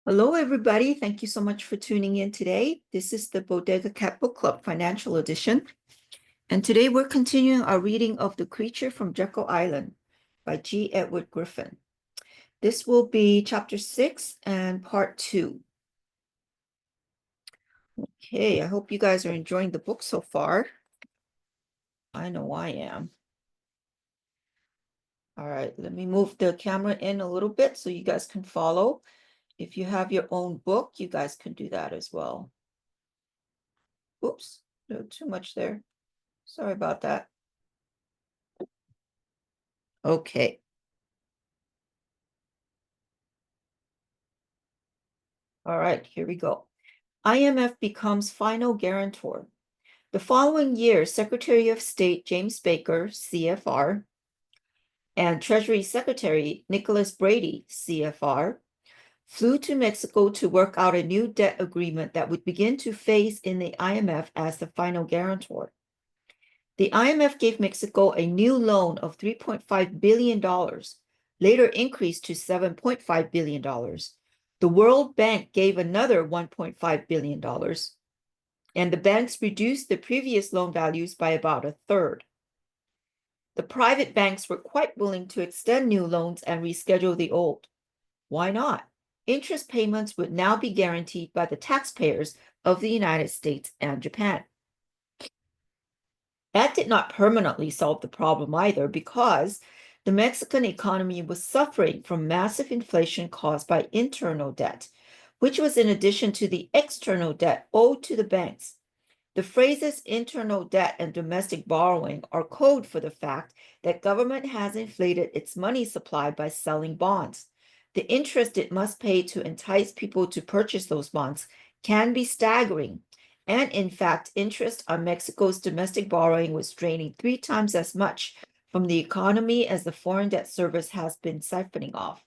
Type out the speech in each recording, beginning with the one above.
Hello, everybody. Thank you so much for tuning in today. This is the Bodega Cat Book Club Financial Edition. And today we're continuing our reading of The Creature from Jekyll Island by G. Edward Griffin. This will be chapter 6 and part 2. Okay, I hope you guys are enjoying the book so far. I know I am. All right, let me move the camera in a little bit so you guys can follow. If you have your own book, you guys can do that as well. Oops, no, too much there. Sorry about that. Okay. All right, here we go. IMF becomes final guarantor. The following year, Secretary of State James Baker, CFR, and Treasury Secretary Nicholas Brady, CFR, flew to Mexico to work out a new debt agreement that would begin to phase in the IMF as the final guarantor. The IMF gave Mexico a new loan of $3.5 billion, later increased to $7.5 billion. The World Bank gave another $1.5 billion, and the banks reduced the previous loan values by about a third. The private banks were quite willing to extend new loans and reschedule the old. Why not? Interest payments would now be guaranteed by the taxpayers of the United States and Japan. That did not permanently solve the problem either, because the Mexican economy was suffering from massive inflation caused by internal debt, which was in addition to the external debt owed to the banks. The phrases internal debt and domestic borrowing are code for the fact that government has inflated its money supply by selling bonds. The interest it must pay to entice people to purchase those bonds can be staggering. And in fact, interest on Mexico's domestic borrowing was draining 3 times as much from the economy as the foreign debt service has been siphoning off.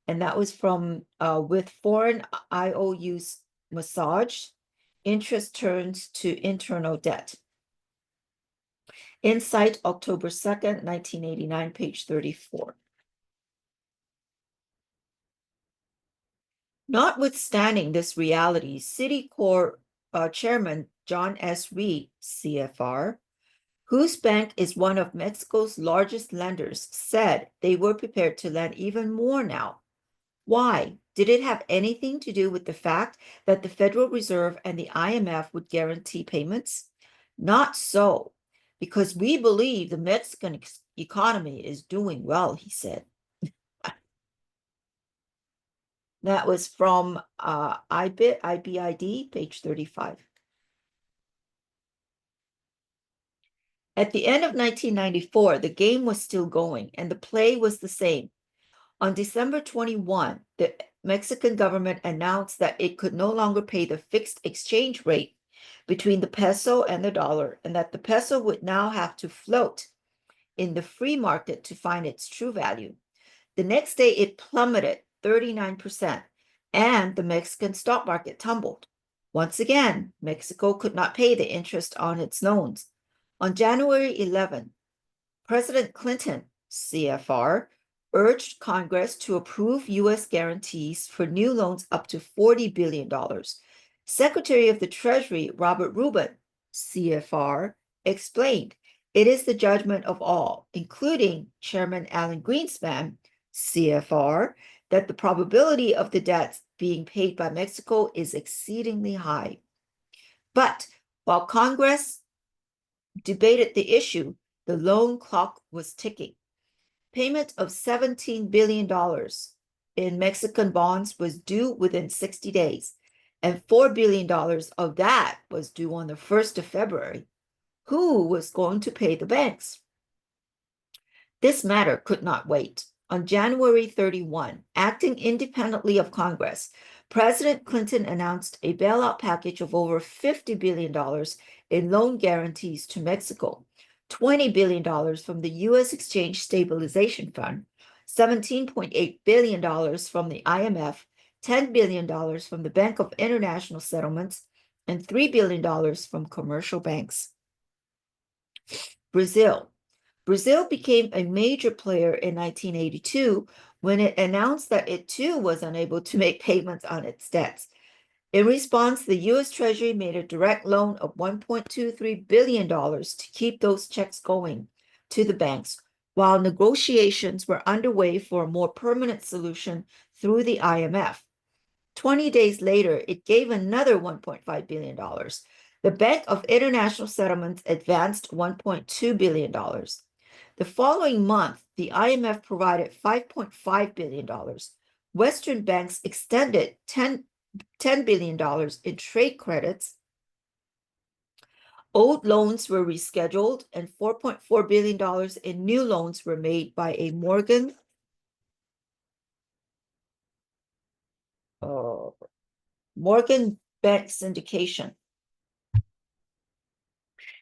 And that was from with foreign IOUs massaged, interest turns to internal debt. Insight, October 2nd, 1989, page 34. Notwithstanding this reality, Citicorp Chairman John S. Reed, CFR, whose bank is one of Mexico's largest lenders, said they were prepared to lend even more now. Why? Did it have anything to do with the fact that the Federal Reserve and the IMF would guarantee payments? Not so, because we believe the Mexican economy is doing well, he said. That was from IBID, page 35. At the end of 1994, the game was still going, and the play was the same. On December 21, the Mexican government announced that it could no longer pay the fixed exchange rate between the peso and the dollar, and that the peso would now have to float in the free market to find its true value. The next day, it plummeted 39%, and the Mexican stock market tumbled. Once again, Mexico could not pay the interest on its loans. On January 11, President Clinton, CFR, urged Congress to approve U.S. guarantees for new loans up to $40 billion. Secretary of the Treasury, Robert Rubin, CFR, explained, it is the judgment of all, including Chairman Alan Greenspan, CFR, that the probability of the debts being paid by Mexico is exceedingly high. But while Congress debated the issue, the loan clock was ticking. Payment of $17 billion in Mexican bonds was due within 60 days, and $4 billion of that was due on the 1st of February. Who was going to pay the banks? This matter could not wait. On January 31, acting independently of Congress, President Clinton announced a bailout package of over $50 billion in loan guarantees to Mexico, $20 billion from the U.S. Exchange Stabilization Fund, $17.8 billion from the IMF, $10 billion from the Bank of International Settlements, and $3 billion from commercial banks. Brazil. Brazil became a major player in 1982 when it announced that it too was unable to make payments on its debts. In response, the U.S. Treasury made a direct loan of $1.23 billion to keep those checks going to the banks, while negotiations were underway for a more permanent solution through the IMF. 20 days later, it gave another $1.5 billion. The Bank of International Settlements advanced $1.2 billion. The following month, the IMF provided $5.5 billion. Western banks extended $10 billion in trade credits. Old loans were rescheduled, and $4.4 billion in new loans were made by a mortgage bank syndication.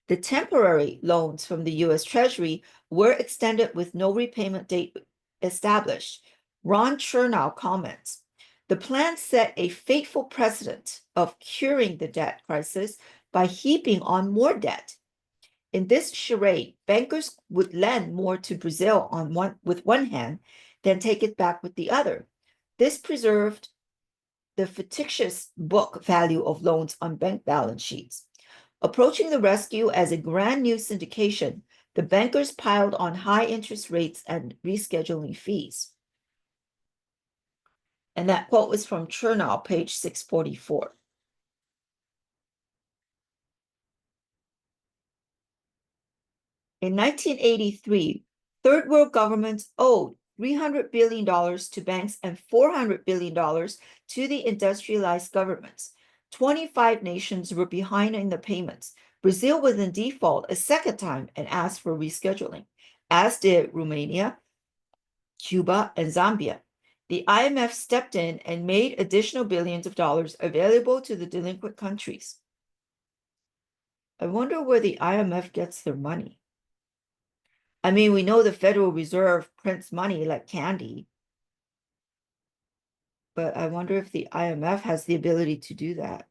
The temporary loans from the U.S. Treasury were extended with no repayment date established. Ron Chernow comments, the plan set a fateful precedent of curing the debt crisis by heaping on more debt. In this charade, bankers would lend more to Brazil with one hand, then take it back with the other. This preserved the fictitious book value of loans on bank balance sheets. Approaching the rescue as a grand new syndication, the bankers piled on high interest rates and rescheduling fees. And that quote was from Chernow, page 644. In 1983, third world governments owed $300 billion to banks and $400 billion to the industrialized governments. 25 nations were behind in the payments. Brazil was in default a second time and asked for rescheduling, as did Romania, Cuba, and Zambia. The IMF stepped in and made additional billions of dollars available to the delinquent countries. I wonder where the IMF gets their money. I mean, we know the Federal Reserve prints money like candy, but I wonder if the IMF has the ability to do that.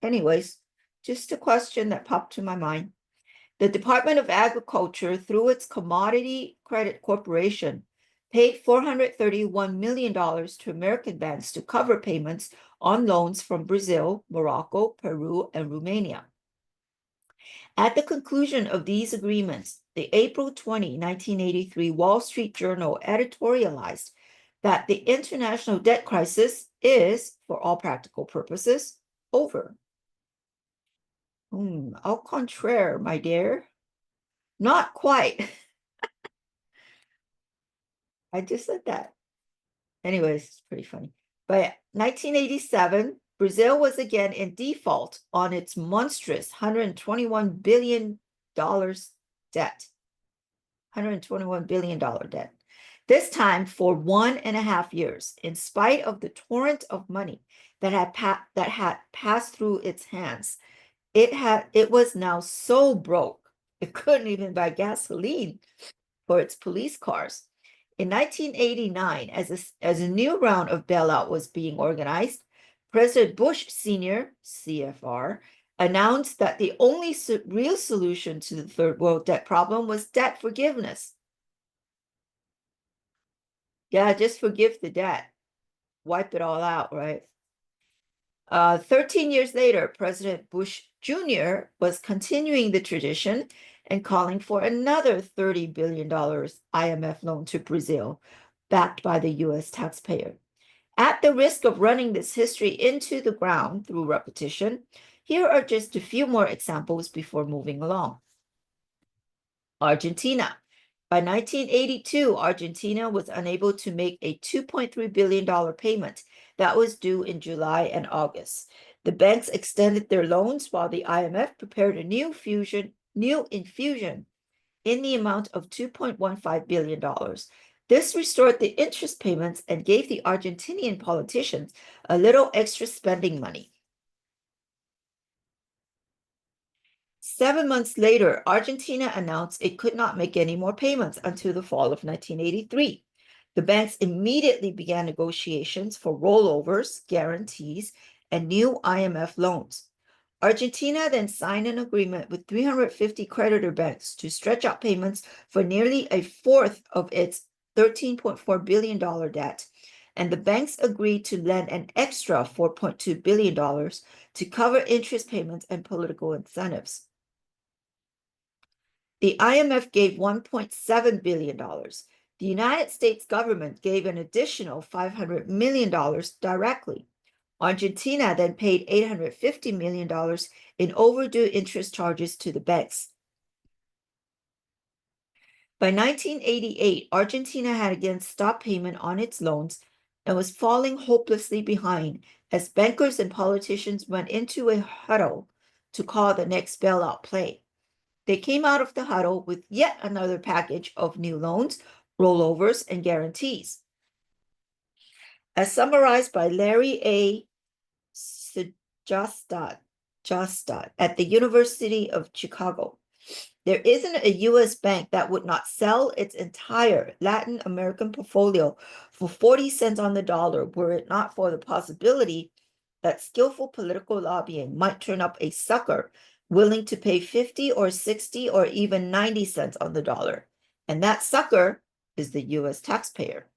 Anyways, just a question that popped to my mind. The Department of Agriculture, through its Commodity Credit Corporation, paid $431 million to American banks to cover payments on loans from Brazil, Morocco, Peru, and Romania. At the conclusion of these agreements, the April 20, 1983 Wall Street Journal editorialized that the international debt crisis is, for all practical purposes, over. Au contraire, my dear. Not quite. I just said that. Anyways, it's pretty funny. By 1987, Brazil was again in default on its monstrous $121 billion debt. $121 billion debt. This time for 1.5 years, in spite of the torrent of money that had passed through its hands. It was now so broke, it couldn't even buy gasoline for its police cars. In 1989, as a new round of bailout was being organized, President Bush Sr., CFR, announced that the only real solution to the third world debt problem was debt forgiveness. Yeah, just forgive the debt. Wipe it all out, right? 13 years later, President Bush Jr. was continuing the tradition and calling for another $30 billion IMF loan to Brazil, backed by the U.S. taxpayer. At the risk of running this history into the ground through repetition, here are just a few more examples before moving along. Argentina. By 1982, Argentina was unable to make a $2.3 billion payment that was due in July and August. The banks extended their loans while the IMF prepared a new infusion in the amount of $2.15 billion. This restored the interest payments and gave the Argentinian politicians a little extra spending money. 7 months later, Argentina announced it could not make any more payments until the fall of 1983. The banks immediately began negotiations for rollovers, guarantees, and new IMF loans. Argentina then signed an agreement with 350 creditor banks to stretch out payments for nearly a fourth of its $13.4 billion debt, and the banks agreed to lend an extra $4.2 billion to cover interest payments and political incentives. The IMF gave $1.7 billion. The United States government gave an additional $500 million directly. Argentina then paid $850 million in overdue interest charges to the banks. By 1988, Argentina had again stopped payment on its loans and was falling hopelessly behind as bankers and politicians went into a huddle to call the next bailout play. They came out of the huddle with yet another package of new loans, rollovers, and guarantees. As summarized by Larry A. Justad at the University of Chicago, there isn't a U.S. bank that would not sell its entire Latin American portfolio for 40 cents on the dollar were it not for the possibility that skillful political lobbying might turn up a sucker willing to pay 50 or 60 or even 90 cents on the dollar. And that sucker is the U.S. taxpayer.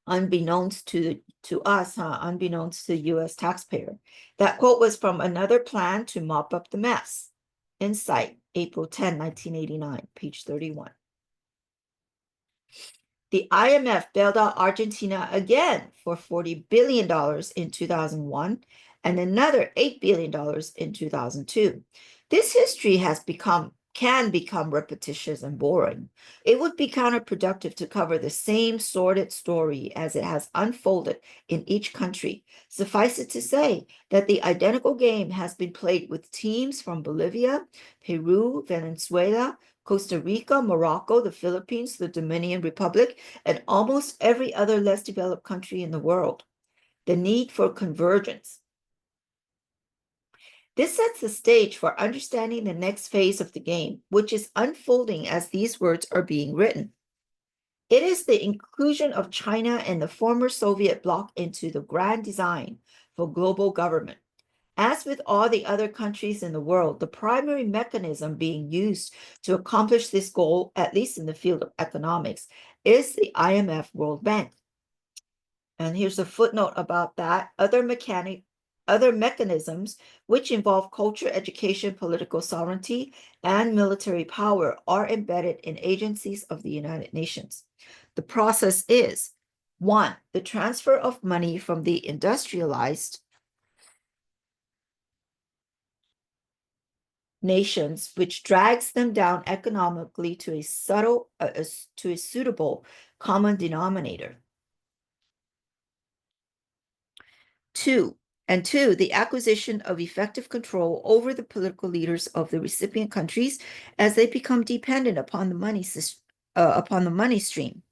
Unbeknownst to us, unbeknownst to the U.S. taxpayer. That quote was from Another Plan to Mop Up the Mess. Insight, April 10, 1989, page 31. The IMF bailed out Argentina again for $40 billion in 2001 and another $8 billion in 2002. This history can become repetitious and boring. It would be counterproductive to cover the same sordid story as it has unfolded in each country. Suffice it to say that the identical game has been played with teams from Bolivia, Peru, Venezuela, Costa Rica, Morocco, the Philippines, the Dominican Republic, and almost every other less developed country in the world. The need for convergence. This sets the stage for understanding the next phase of the game, which is unfolding as these words are being written. It is the inclusion of China and the former Soviet bloc into the grand design for global government. As with all the other countries in the world, the primary mechanism being used to accomplish this goal, at least in the field of economics, is the IMF World Bank. And here's a footnote about that. Other mechanisms which involve culture, education, political sovereignty, and military power are embedded in agencies of the United Nations. The process is 1. The transfer of money from the industrialized nations, which drags them down economically to a suitable common denominator. Two, the acquisition of effective control over the political leaders of the recipient countries as they become dependent upon the money stream.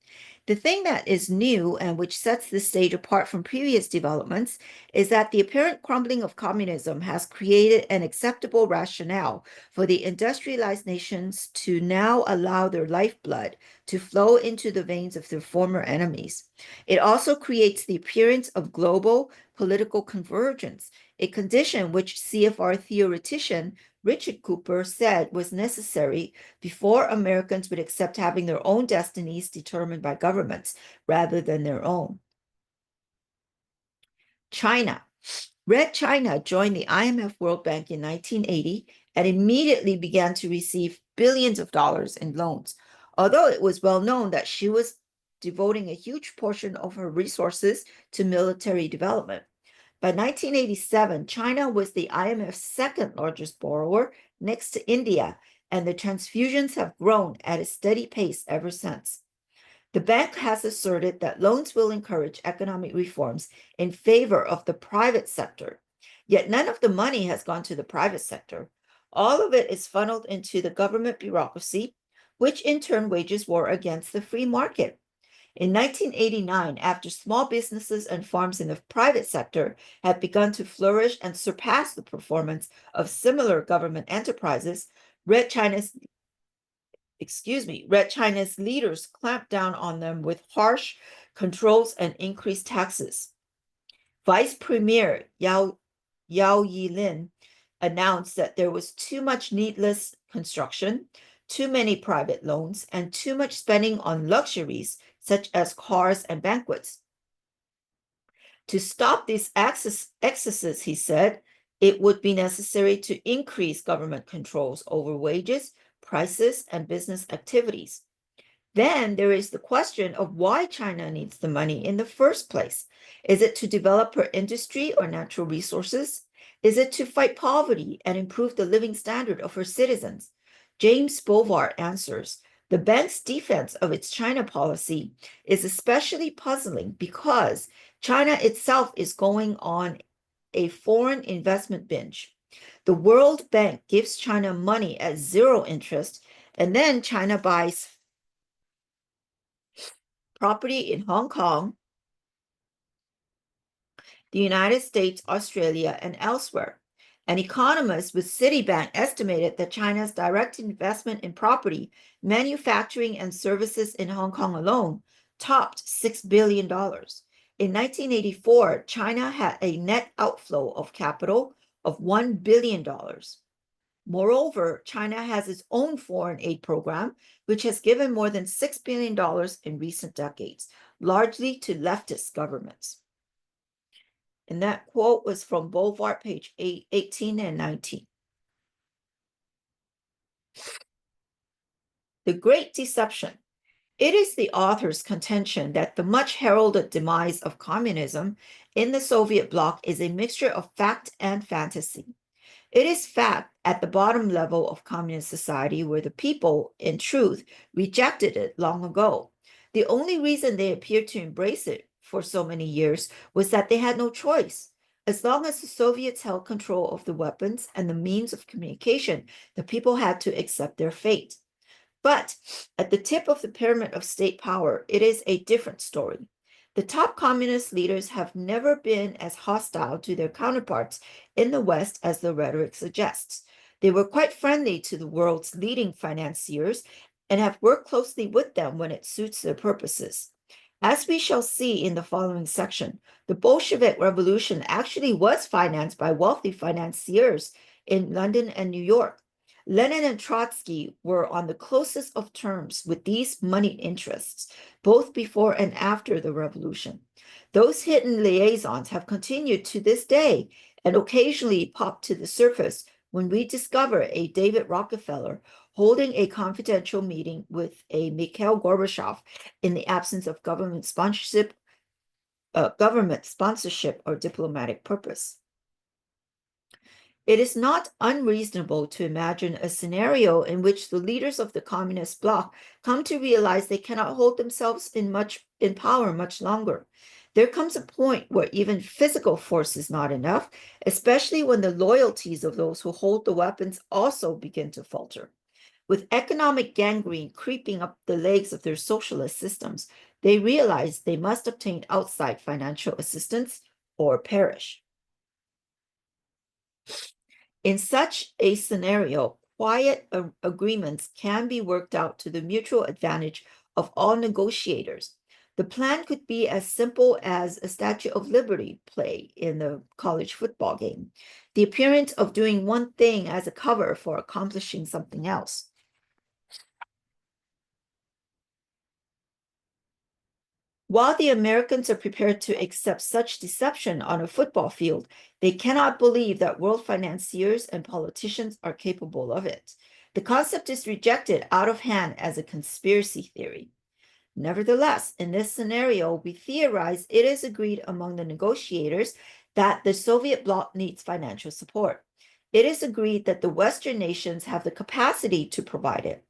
The thing that is new and which sets this stage apart from previous developments is that the apparent crumbling of communism has created an acceptable rationale for the industrialized nations to now allow their lifeblood to flow into the veins of their former enemies. It also creates the appearance of global political convergence, a condition which CFR theoretician Richard Cooper said was necessary before Americans would accept having their own destinies determined by governments rather than their own. China. Red China joined the IMF World Bank in 1980 and immediately began to receive billions of dollars in loans, although it was well known that she was devoting a huge portion of her resources to military development. By 1987, China was the IMF's second largest borrower next to India, and the transfusions have grown at a steady pace ever since. The bank has asserted that loans will encourage economic reforms in favor of the private sector, yet none of the money has gone to the private sector. All of it is funneled into the government bureaucracy, which in turn wages war against the free market. In 1989, after small businesses and farms in the private sector had begun to flourish and surpass the performance of similar government enterprises, Red China's leaders clamped down on them with harsh controls and increased taxes. Vice Premier Yao Yilin announced that there was too much needless construction, too many private loans, and too much spending on luxuries such as cars and banquets. To stop these excesses, he said, it would be necessary to increase government controls over wages, prices, and business activities. Then there is the question of why China needs the money in the first place. Is it to develop her industry or natural resources? Is it to fight poverty and improve the living standard of her citizens? James Bovard answers, the bank's defense of its China policy is especially puzzling because China itself is going on a foreign investment binge. The World Bank gives China money at zero interest, and then China buys property in Hong Kong, the United States, Australia, and elsewhere. An economist with Citibank estimated that China's direct investment in property, manufacturing, and services in Hong Kong alone topped $6 billion. In 1984, China had a net outflow of capital of $1 billion. Moreover, China has its own foreign aid program, which has given more than $6 billion in recent decades, largely to leftist governments. And that quote was from Bovard, page 18 and 19. The Great Deception. It is the author's contention that the much heralded demise of communism in the Soviet bloc is a mixture of fact and fantasy. It is fact at the bottom level of communist society where the people, in truth, rejected it long ago. The only reason they appeared to embrace it for so many years was that they had no choice. As long as the Soviets held control of the weapons and the means of communication, the people had to accept their fate. But at the tip of the pyramid of state power, it is a different story. The top communist leaders have never been as hostile to their counterparts in the West as the rhetoric suggests. They were quite friendly to the world's leading financiers and have worked closely with them when it suits their purposes. As we shall see in the following section, the Bolshevik Revolution actually was financed by wealthy financiers in London and New York. Lenin and Trotsky were on the closest of terms with these money interests, both before and after the revolution. Those hidden liaisons have continued to this day and occasionally pop to the surface when we discover a David Rockefeller holding a confidential meeting with a Mikhail Gorbachev in the absence of government sponsorship or diplomatic purpose. It is not unreasonable to imagine a scenario in which the leaders of the communist bloc come to realize they cannot hold themselves in power much longer. There comes a point where even physical force is not enough, especially when the loyalties of those who hold the weapons also begin to falter. With economic gangrene creeping up the legs of their socialist systems, they realize they must obtain outside financial assistance or perish. In such a scenario, quiet agreements can be worked out to the mutual advantage of all negotiators. The plan could be as simple as a Statue of Liberty play in the college football game, the appearance of doing one thing as a cover for accomplishing something else. While the Americans are prepared to accept such deception on a football field, they cannot believe that world financiers and politicians are capable of it. The concept is rejected out of hand as a conspiracy theory. Nevertheless, in this scenario, we theorize it is agreed among the negotiators that the Soviet bloc needs financial support. It is agreed that the Western nations have the capacity to provide it.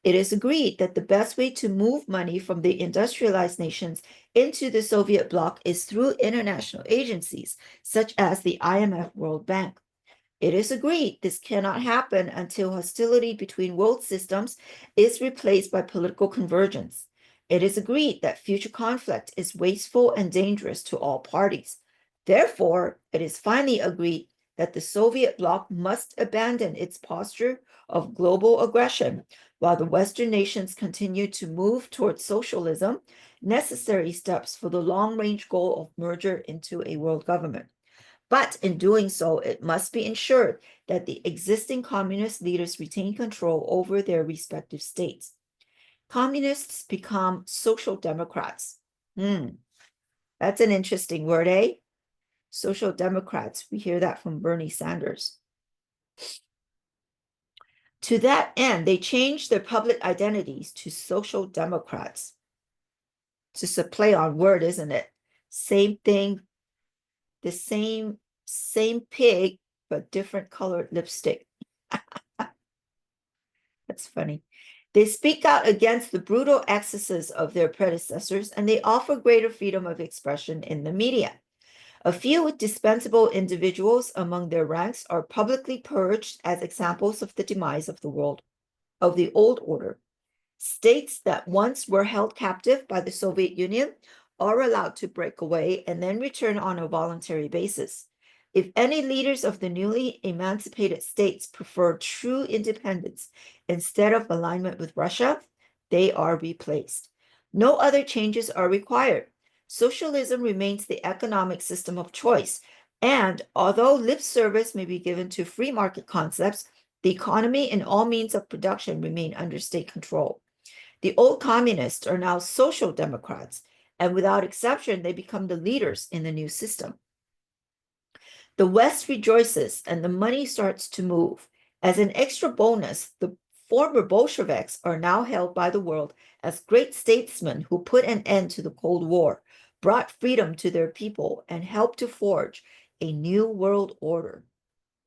It is agreed that the best way to move money from the industrialized nations into the Soviet bloc is through international agencies, such as the IMF World Bank. It is agreed this cannot happen until hostility between world systems is replaced by political convergence. It is agreed that future conflict is wasteful and dangerous to all parties. Therefore, it is finally agreed that the Soviet bloc must abandon its posture of global aggression while the Western nations continue to move towards socialism, necessary steps for the long-range goal of merger into a world government. But in doing so, it must be ensured that the existing communist leaders retain control over their respective states. Communists become social democrats. That's an interesting word, eh? Social democrats. We hear that from Bernie Sanders. To that end, they changed their public identities to social democrats. It's just a play on word, isn't it? Same thing, the same pig, but different colored lipstick. That's funny. They speak out against the brutal excesses of their predecessors, and they offer greater freedom of expression in the media. A few dispensable individuals among their ranks are publicly purged as examples of the demise of the world, of the old order. States that once were held captive by the Soviet Union are allowed to break away and then return on a voluntary basis. If any leaders of the newly emancipated states prefer true independence instead of alignment with Russia, they are replaced. No other changes are required. Socialism remains the economic system of choice, and although lip service may be given to free market concepts, the economy and all means of production remain under state control. The old communists are now social democrats, and without exception, they become the leaders in the new system. The West rejoices, and the money starts to move. As an extra bonus, the former Bolsheviks are now held by the world as great statesmen who put an end to the Cold War, brought freedom to their people, and helped to forge a new world order.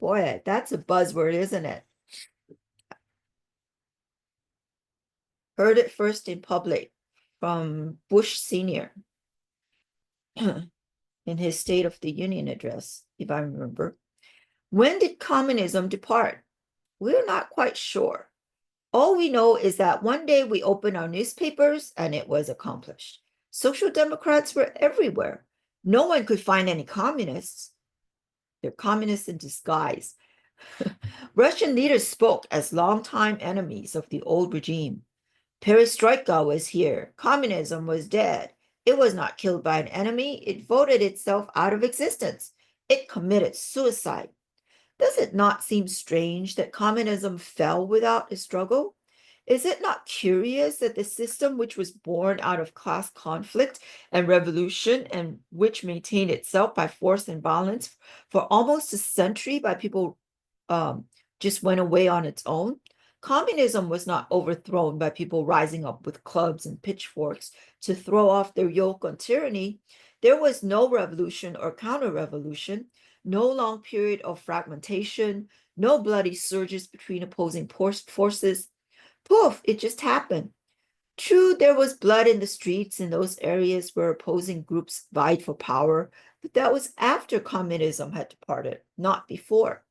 Boy, that's a buzzword, isn't it? Heard it first in public from Bush Sr. in his State of the Union address, if I remember. When did communism depart? We're not quite sure. All we know is that one day we opened our newspapers and it was accomplished. Social democrats were everywhere. No one could find any communists. They're communists in disguise. Russian leaders spoke as longtime enemies of the old regime. Perestroika was here. Communism was dead. It was not killed by an enemy. It voted itself out of existence. It committed suicide. Does it not seem strange that communism fell without a struggle? Is it not curious that the system which was born out of class conflict and revolution and which maintained itself by force and violence for almost a century by people just went away on its own? Communism was not overthrown by people rising up with clubs and pitchforks to throw off their yoke on tyranny. There was no revolution or counter-revolution, no long period of fragmentation, no bloody surges between opposing forces. Poof, it just happened. True, there was blood in the streets in those areas where opposing groups vied for power, but that was after communism had departed, not before.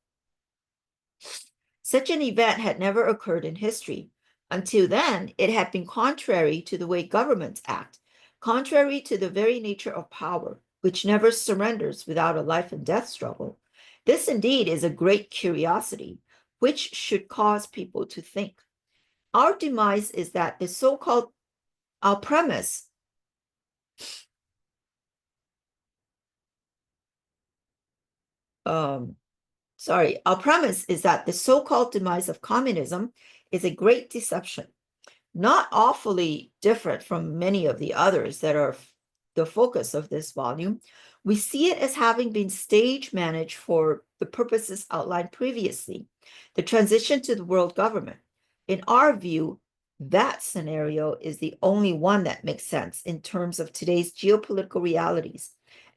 Such an event had never occurred in history. Until then, it had been contrary to the way governments act, contrary to the very nature of power, which never surrenders without a life and death struggle. This indeed is a great curiosity, which should cause people to think. Our demise is that the so-called, our premise, our premise is that the so-called demise of communism is a great deception, not awfully different from many of the others that are the focus of this volume. We see it as having been stage managed for the purposes outlined previously, the transition to the world government. In our view, that scenario is the only one that makes sense in terms of today's geopolitical realities,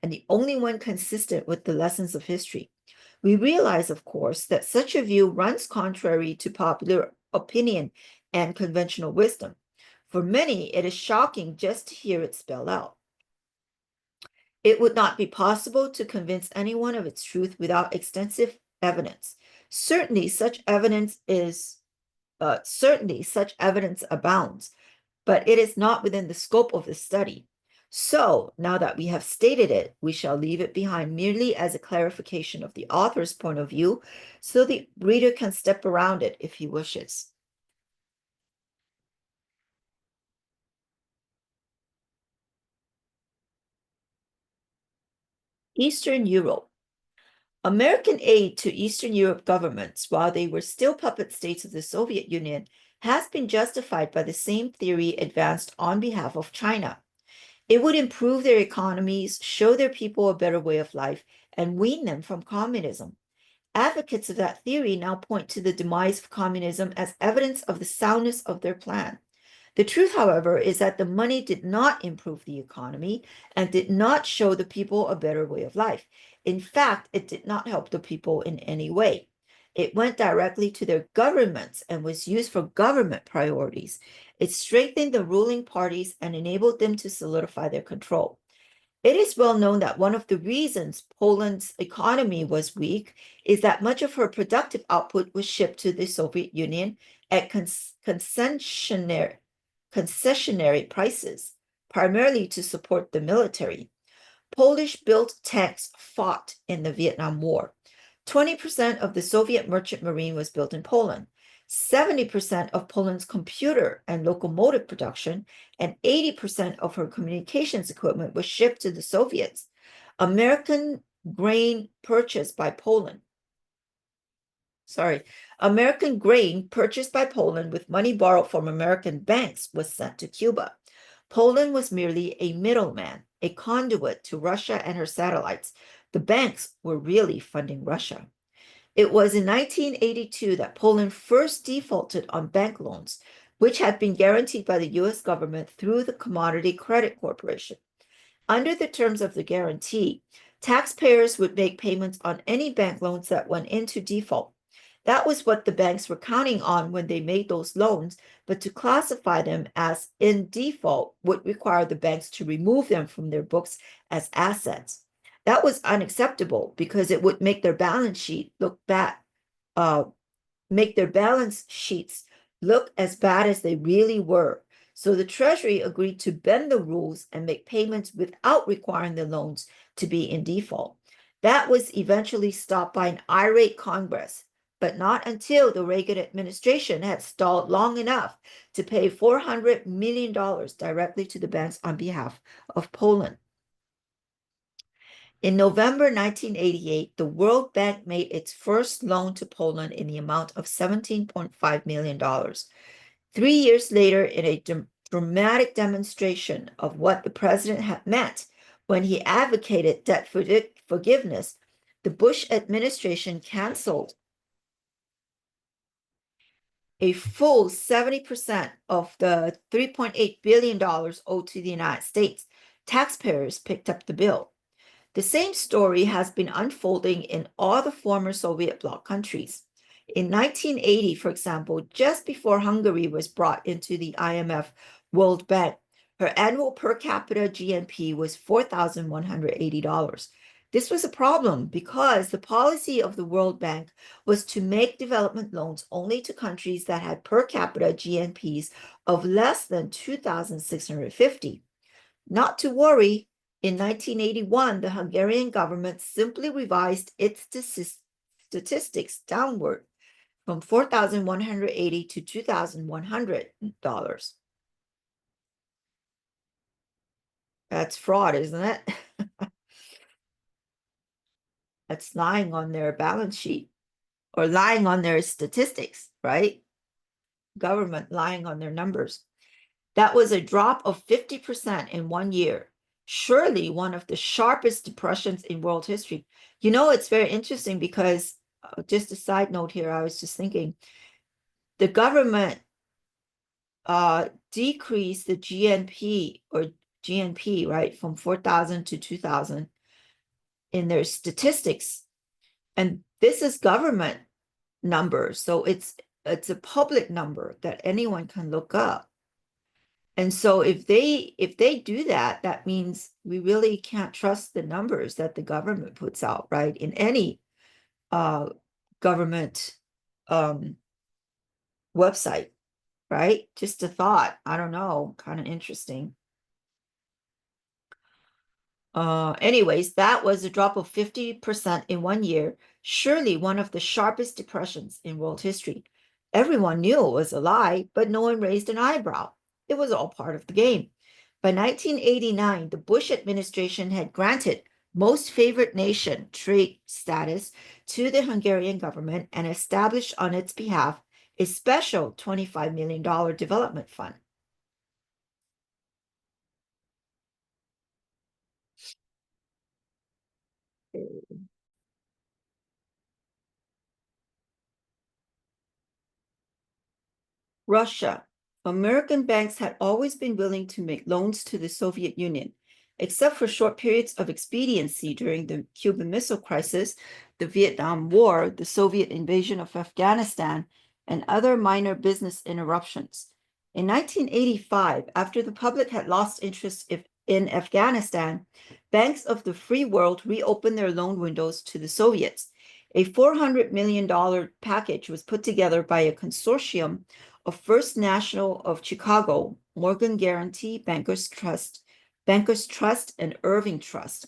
and the only one consistent with the lessons of history. We realize, of course, that such a view runs contrary to popular opinion and conventional wisdom. For many, it is shocking just to hear it spelled out. It would not be possible to convince anyone of its truth without extensive evidence. Certainly, such evidence abounds, but it is not within the scope of the study. So, now that we have stated it, we shall leave it behind merely as a clarification of the author's point of view, so the reader can step around it if he wishes. Eastern Europe. American aid to Eastern Europe governments, while they were still puppet states of the Soviet Union, has been justified by the same theory advanced on behalf of China. It would improve their economies, show their people a better way of life, and wean them from communism. Advocates of that theory now point to the demise of communism as evidence of the soundness of their plan. The truth, however, is that the money did not improve the economy and did not show the people a better way of life. In fact, it did not help the people in any way. It went directly to their governments and was used for government priorities. It strengthened the ruling parties and enabled them to solidify their control. It is well known that one of the reasons Poland's economy was weak is that much of her productive output was shipped to the Soviet Union at concessionary prices, primarily to support the military. Polish-built tanks fought in the Vietnam War. 20% of the Soviet merchant marine was built in Poland. 70% of Poland's computer and locomotive production and 80% of her communications equipment was shipped to the Soviets. American grain purchased by Poland with money borrowed from American banks was sent to Cuba. Poland was merely a middleman, a conduit to Russia and her satellites. The banks were really funding Russia. It was in 1982 that Poland first defaulted on bank loans, which had been guaranteed by the US government through the Commodity Credit Corporation. Under the terms of the guarantee, taxpayers would make payments on any bank loans that went into default. That was what the banks were counting on when they made those loans, but to classify them as in default would require the banks to remove them from their books as assets. That was unacceptable because it would make their balance sheets look as bad as they really were. So the Treasury agreed to bend the rules and make payments without requiring the loans to be in default. That was eventually stopped by an irate Congress, but not until the Reagan administration had stalled long enough to pay $400 million directly to the banks on behalf of Poland. In November 1988, the World Bank made its first loan to Poland in the amount of $17.5 million. 3 years later, in a dramatic demonstration of what the president had meant when he advocated debt forgiveness, the Bush administration canceled a full 70% of the $3.8 billion owed to the United States. Taxpayers picked up the bill. The same story has been unfolding in all the former Soviet bloc countries. In 1980, for example, just before Hungary was brought into the IMF World Bank, her annual per capita GNP was $4,180. This was a problem because the policy of the World Bank was to make development loans only to countries that had per capita GNPs of less than 2,650. Not to worry, in 1981, the Hungarian government simply revised its statistics downward from $4,180 to $2,100. That's fraud, isn't it? That's lying on their balance sheet or lying on their statistics, right? Government lying on their numbers. That was a drop of 50% in 1 year. Surely one of the sharpest depressions in world history. You know, it's very interesting because, just a side note here, I was just thinking, the government decreased the GNP, right, from 4,000 to 2,000 in their statistics. And this is government numbers, so it's a public number that anyone can look up. And so if they do that, that means we really can't trust the numbers that the government puts out, right? In any government website, right? Just a thought. I don't know, kind of interesting. Anyways, that was a drop of 50% in 1 year, surely one of the sharpest depressions in world history. Everyone knew it was a lie, but no one raised an eyebrow. It was all part of the game. By 1989, the Bush administration had granted most favored nation trade status to the Hungarian government and established on its behalf a special $25 million development fund. Russia. American banks had always been willing to make loans to the Soviet Union, except for short periods of expediency during the Cuban Missile Crisis, the Vietnam War, the Soviet invasion of Afghanistan, and other minor business interruptions. In 1985, after the public had lost interest in Afghanistan, banks of the free world reopened their loan windows to the Soviets. A $400 million package was put together by a consortium of First National of Chicago, Morgan Guarantee, Bankers Trust, and Irving Trust,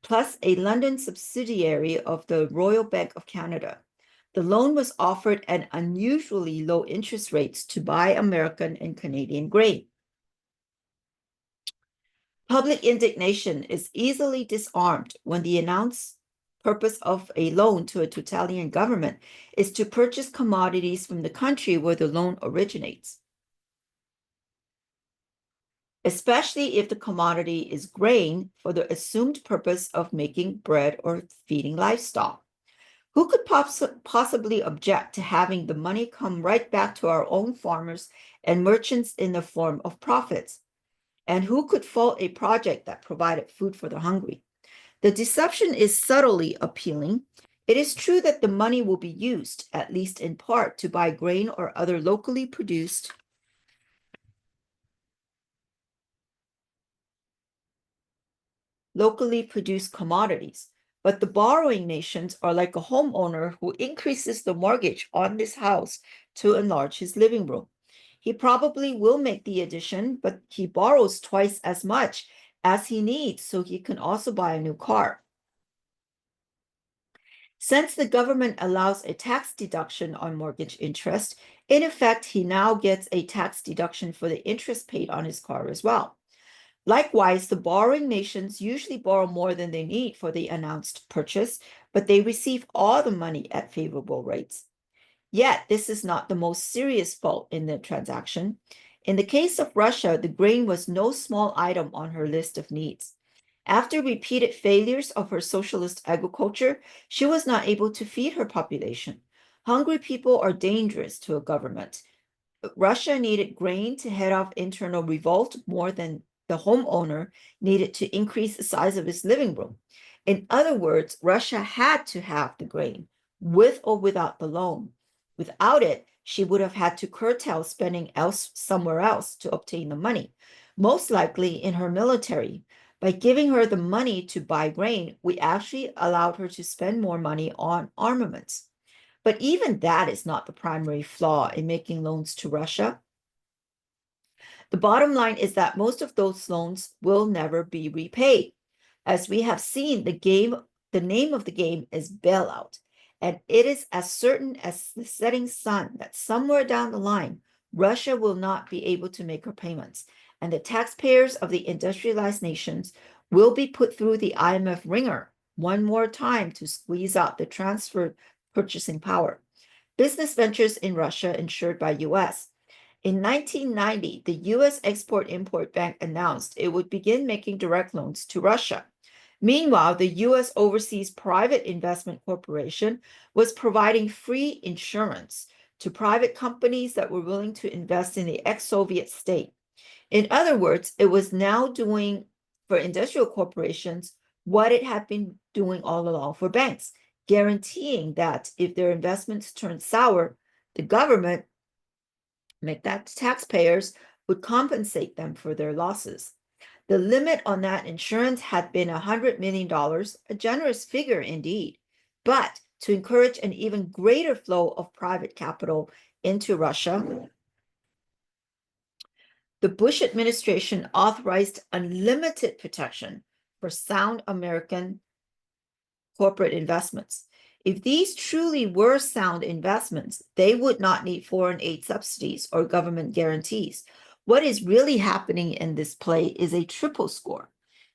plus a London subsidiary of the Royal Bank of Canada. The loan was offered at unusually low interest rates to buy American and Canadian grain. Public indignation is easily disarmed when the announced purpose of a loan to a totalitarian government is to purchase commodities from the country where the loan originates, especially if the commodity is grain for the assumed purpose of making bread or feeding livestock. Who could possibly object to having the money come right back to our own farmers and merchants in the form of profits? And who could fault a project that provided food for the hungry? The deception is subtly appealing. It is true that the money will be used, at least in part, to buy grain or other locally produced commodities. But the borrowing nations are like a homeowner who increases the mortgage on this house to enlarge his living room. He probably will make the addition, but he borrows twice as much as he needs so he can also buy a new car. Since the government allows a tax deduction on mortgage interest, in effect, he now gets a tax deduction for the interest paid on his car as well. Likewise, the borrowing nations usually borrow more than they need for the announced purchase, but they receive all the money at favorable rates. Yet, this is not the most serious fault in the transaction. In the case of Russia, the grain was no small item on her list of needs. After repeated failures of her socialist agriculture, she was not able to feed her population. Hungry people are dangerous to a government. Russia needed grain to head off internal revolt more than the homeowner needed to increase the size of his living room. In other words, Russia had to have the grain, with or without the loan. Without it, she would have had to curtail spending somewhere else to obtain the money, most likely in her military. By giving her the money to buy grain, we actually allowed her to spend more money on armaments. But even that is not the primary flaw in making loans to Russia. The bottom line is that most of those loans will never be repaid. As we have seen, the name of the game is bailout, and it is as certain as the setting sun that somewhere down the line, Russia will not be able to make her payments, and the taxpayers of the industrialized nations will be put through the IMF ringer one more time to squeeze out the transferred purchasing power. Business ventures in Russia insured by US. In 1990, the US Export-Import Bank announced it would begin making direct loans to Russia. Meanwhile, the US Overseas Private Investment Corporation was providing free insurance to private companies that were willing to invest in the ex-Soviet state. In other words, it was now doing for industrial corporations what it had been doing all along for banks, guaranteeing that if their investments turned sour, the government, make that taxpayers, would compensate them for their losses. The limit on that insurance had been $100 million, a generous figure indeed. But to encourage an even greater flow of private capital into Russia, the Bush administration authorized unlimited protection for sound American corporate investments. If these truly were sound investments, they would not need foreign aid subsidies or government guarantees. What is really happening in this play is a triple score.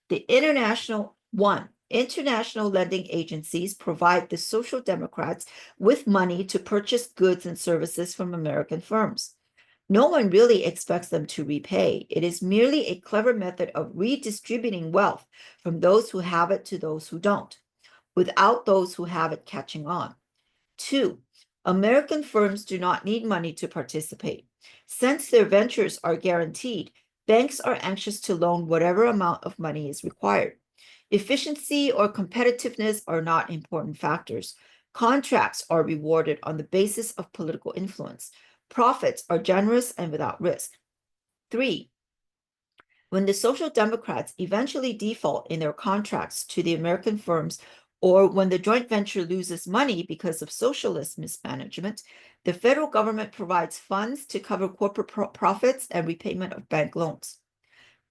The international, one, International lending agencies provide the Social Democrats with money to purchase goods and services from American firms. No one really expects them to repay. It is merely a clever method of redistributing wealth from those who have it to those who don't, without those who have it catching on. 2, American firms do not need money to participate. Since their ventures are guaranteed, banks are anxious to loan whatever amount of money is required. Efficiency or competitiveness are not important factors. Contracts are rewarded on the basis of political influence. Profits are generous and without risk. 3, when the Social Democrats eventually default in their contracts to the American firms, or when the joint venture loses money because of socialist mismanagement, the federal government provides funds to cover corporate profits and repayment of bank loans.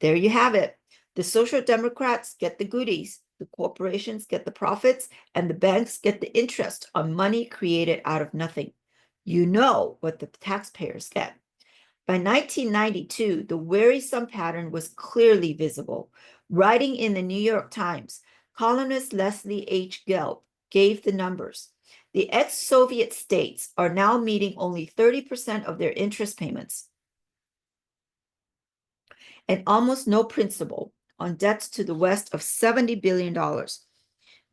There you have it. The Social Democrats get the goodies, the corporations get the profits, and the banks get the interest on money created out of nothing. You know what the taxpayers get. By 1992, the worrisome pattern was clearly visible. Writing in the New York Times, columnist Leslie H. Gelb gave the numbers. The ex-Soviet states are now meeting only 30% of their interest payments and almost no principal on debts to the West of $70 billion.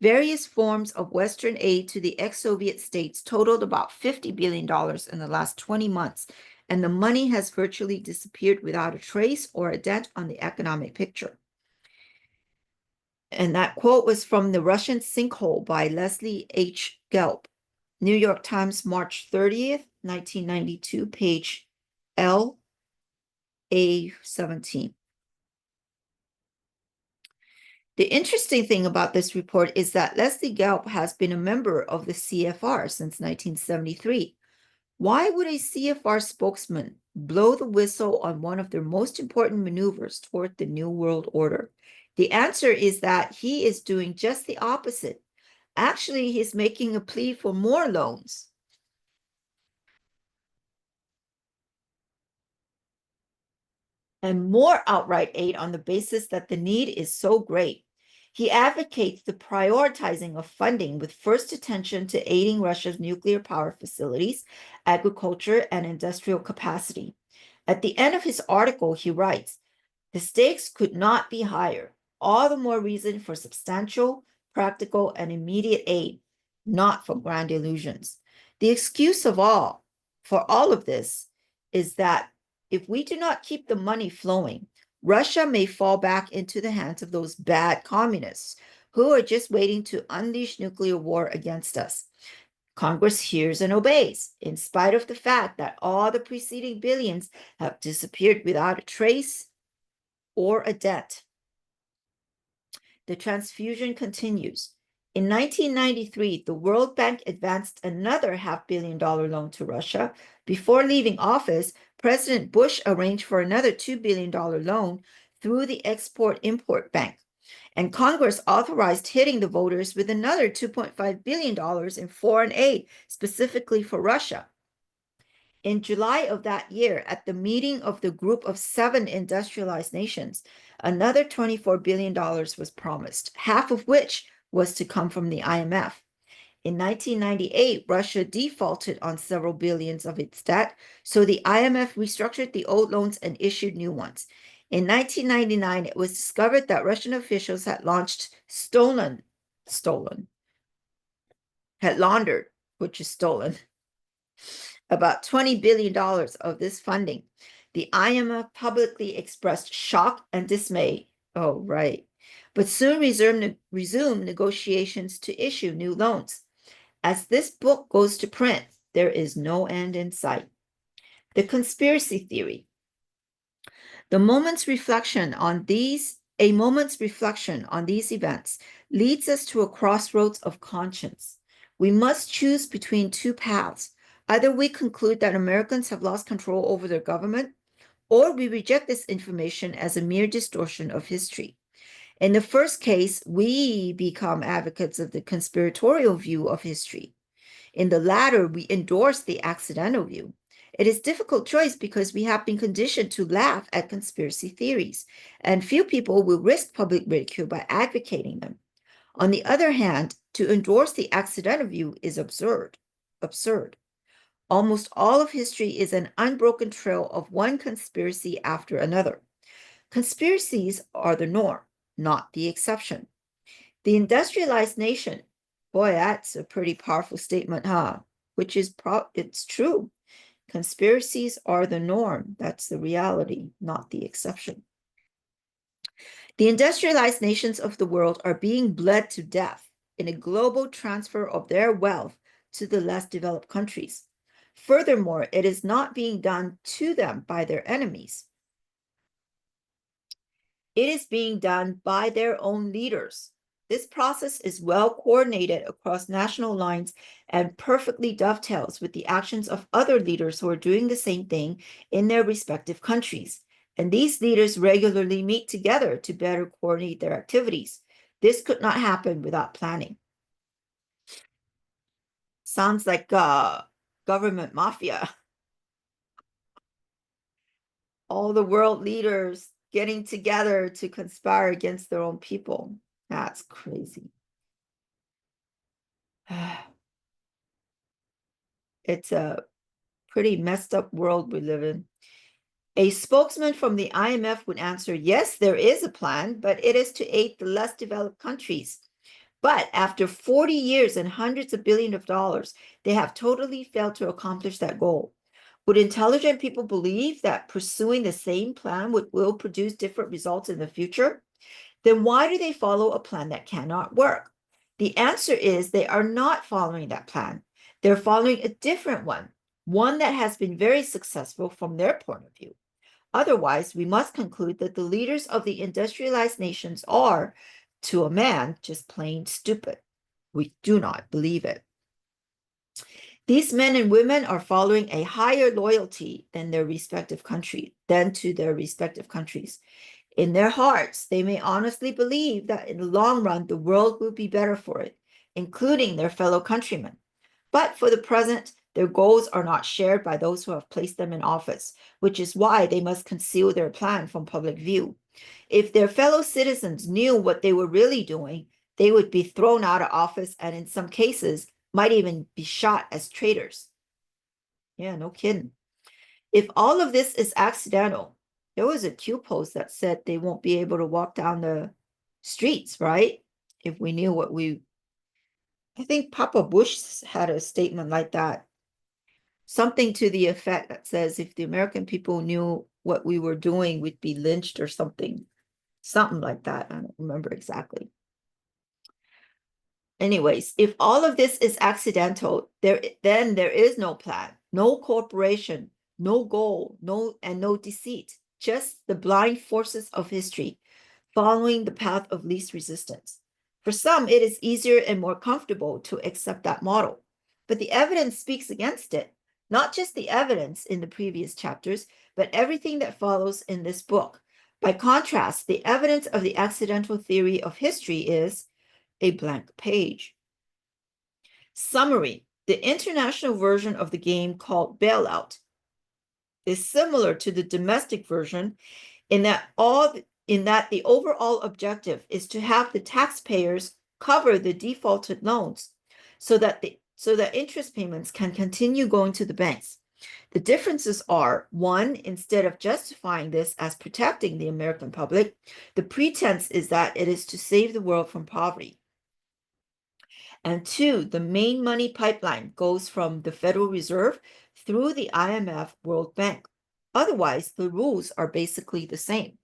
Various forms of Western aid to the ex-Soviet states totaled about $50 billion in the last 20 months, and the money has virtually disappeared without a trace or a dent on the economic picture. And that quote was from The Russian Sinkhole by Leslie H. Gelb, New York Times, March 30th, 1992, page LA17. The interesting thing about this report is that Leslie Gelb has been a member of the CFR since 1973. Why would a CFR spokesman blow the whistle on one of their most important maneuvers toward the New World Order? The answer is that he is doing just the opposite. Actually, he's making a plea for more loans. And more outright aid on the basis that the need is so great. He advocates the prioritizing of funding with first attention to aiding Russia's nuclear power facilities, agriculture, and industrial capacity. At the end of his article, he writes, "The stakes could not be higher. All the more reason for substantial, practical, and immediate aid, not for grand illusions. The excuse for all of this is that if we do not keep the money flowing, Russia may fall back into the hands of those bad communists who are just waiting to unleash nuclear war against us. Congress hears and obeys, in spite of the fact that all the preceding billions have disappeared without a trace or a dent." The transfusion continues. In 1993, the World Bank advanced another $500 million loan to Russia. Before leaving office, President Bush arranged for another $2 billion loan through the Export-Import Bank, and Congress authorized hitting the voters with another $2.5 billion in foreign aid, specifically for Russia. In July of that year, at the meeting of the Group of 7 industrialized nations, another $24 billion was promised, half of which was to come from the IMF. In 1998, Russia defaulted on several billions of its debt, so the IMF restructured the old loans and issued new ones. In 1999, it was discovered that Russian officials had laundered, which is stolen, about $20 billion of this funding. The IMF publicly expressed shock and dismay. Oh, right. But soon resumed negotiations to issue new loans. As this book goes to print, there is no end in sight. The conspiracy theory. A moment's reflection on these events leads us to a crossroads of conscience. We must choose between two paths. Either we conclude that Americans have lost control over their government, or we reject this information as a mere distortion of history. In the first case, we become advocates of the conspiratorial view of history. In the latter, we endorse the accidental view. It is a difficult choice because we have been conditioned to laugh at conspiracy theories, and few people will risk public ridicule by advocating them. On the other hand, to endorse the accidental view is absurd. Almost all of history is an unbroken trail of one conspiracy after another. Conspiracies are the norm, not the exception. The industrialized nation, boy, that's a pretty powerful statement, huh? Which is it's true. Conspiracies are the norm. That's the reality, not the exception. The industrialized nations of the world are being bled to death in a global transfer of their wealth to the less developed countries. Furthermore, it is not being done to them by their enemies. It is being done by their own leaders. This process is well coordinated across national lines and perfectly dovetails with the actions of other leaders who are doing the same thing in their respective countries. And these leaders regularly meet together to better coordinate their activities. This could not happen without planning. Sounds like government mafia. All the world leaders getting together to conspire against their own people. That's crazy. It's a pretty messed up world we live in. A spokesman from the IMF would answer, yes, there is a plan, but it is to aid the less developed countries. But after 40 years and hundreds of billions of dollars, they have totally failed to accomplish that goal. Would intelligent people believe that pursuing the same plan will produce different results in the future? Then why do they follow a plan that cannot work? The answer is they are not following that plan. They're following a different one that has been very successful from their point of view. Otherwise, we must conclude that the leaders of the industrialized nations are, to a man, just plain stupid. We do not believe it. These men and women are following a higher loyalty than to their respective countries. In their hearts, they may honestly believe that in the long run, the world will be better for it, including their fellow countrymen. But for the present, their goals are not shared by those who have placed them in office, which is why they must conceal their plan from public view. If their fellow citizens knew what they were really doing, they would be thrown out of office and in some cases might even be shot as traitors. Yeah, no kidding. If all of this is accidental, there was a Q post that said they won't be able to walk down the streets, right? If we knew I think Papa Bush had a statement like that. Something to the effect that says if the American people knew what we were doing, we'd be lynched or something. Something like that. I don't remember exactly. Anyways, if all of this is accidental, then there is no plan, no cooperation, no goal, no deceit, just the blind forces of history, following the path of least resistance. For some, it is easier and more comfortable to accept that model, but the evidence speaks against it. Not just the evidence in the previous chapters, but everything that follows in this book. By contrast, the evidence of the accidental theory of history is a blank page. Summary: the international version of the game called Bailout is similar to the domestic version in that the overall objective is to have the taxpayers cover the defaulted loans so that interest payments can continue going to the banks. The differences are, one, instead of justifying this as protecting the American public, the pretense is that it is to save the world from poverty. And two, the main money pipeline goes from the Federal Reserve through the IMF World Bank. Otherwise, the rules are basically the same.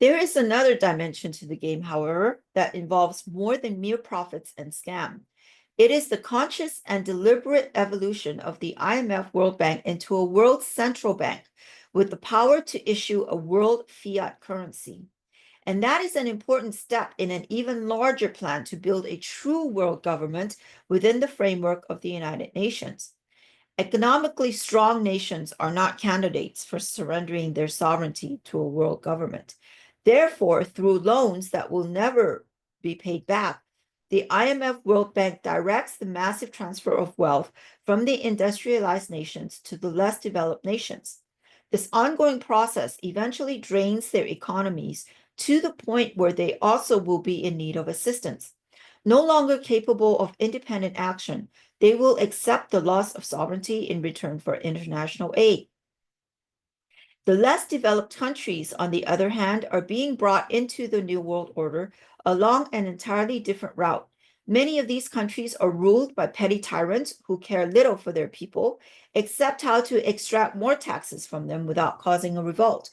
There is another dimension to the game, however, that involves more than mere profits and scam. It is the conscious and deliberate evolution of the IMF World Bank into a world central bank with the power to issue a world fiat currency. And that is an important step in an even larger plan to build a true world government within the framework of the United Nations. Economically strong nations are not candidates for surrendering their sovereignty to a world government. Therefore, through loans that will never be paid back, the IMF World Bank directs the massive transfer of wealth from the industrialized nations to the less developed nations. This ongoing process eventually drains their economies to the point where they also will be in need of assistance. No longer capable of independent action, they will accept the loss of sovereignty in return for international aid. The less developed countries, on the other hand, are being brought into the New World Order along an entirely different route. Many of these countries are ruled by petty tyrants who care little for their people, except how to extract more taxes from them without causing a revolt.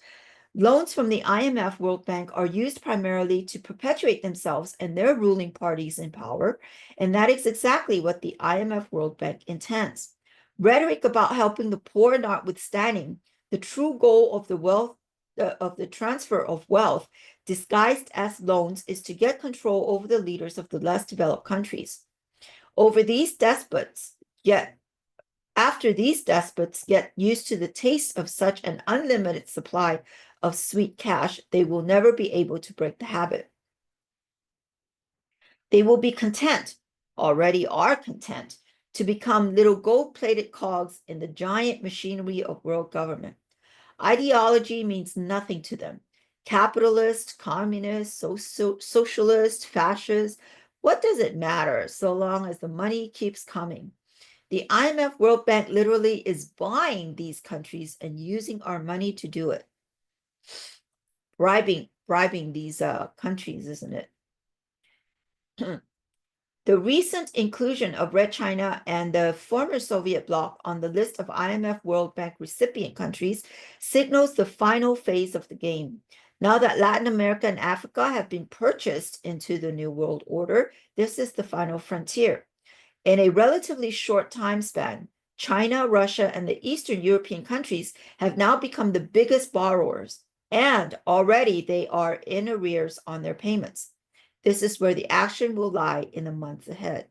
Loans from the IMF World Bank are used primarily to perpetuate themselves and their ruling parties in power, and that is exactly what the IMF World Bank intends. Rhetoric about helping the poor notwithstanding, the true goal of the transfer of wealth disguised as loans is to get control over the leaders of the less developed countries. After these despots get used to the taste of such an unlimited supply of sweet cash, they will never be able to break the habit. They will be content, already are content, to become little gold-plated cogs in the giant machinery of world government. Ideology means nothing to them. Capitalist, communist, socialist, fascist, what does it matter so long as the money keeps coming? The IMF World Bank literally is buying these countries and using our money to do it. Bribing these countries, isn't it? The recent inclusion of Red China and the former Soviet bloc on the list of IMF World Bank recipient countries signals the final phase of the game. Now that Latin America and Africa have been purchased into the New World Order, this is the final frontier. In a relatively short time span, China, Russia, and the Eastern European countries have now become the biggest borrowers, and already they are in arrears on their payments. This is where the action will lie in the months ahead.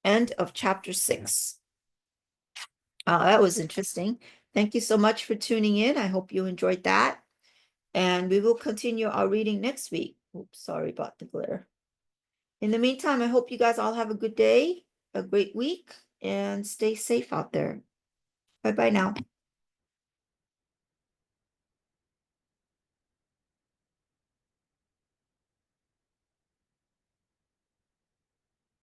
End of chapter 6. That was interesting. Thank you so much for tuning in. I hope you enjoyed that. And we will continue our reading next week. Oops, sorry about the glare. In the meantime, I hope you guys all have a good day, a great week, and stay safe out there. Bye-bye now.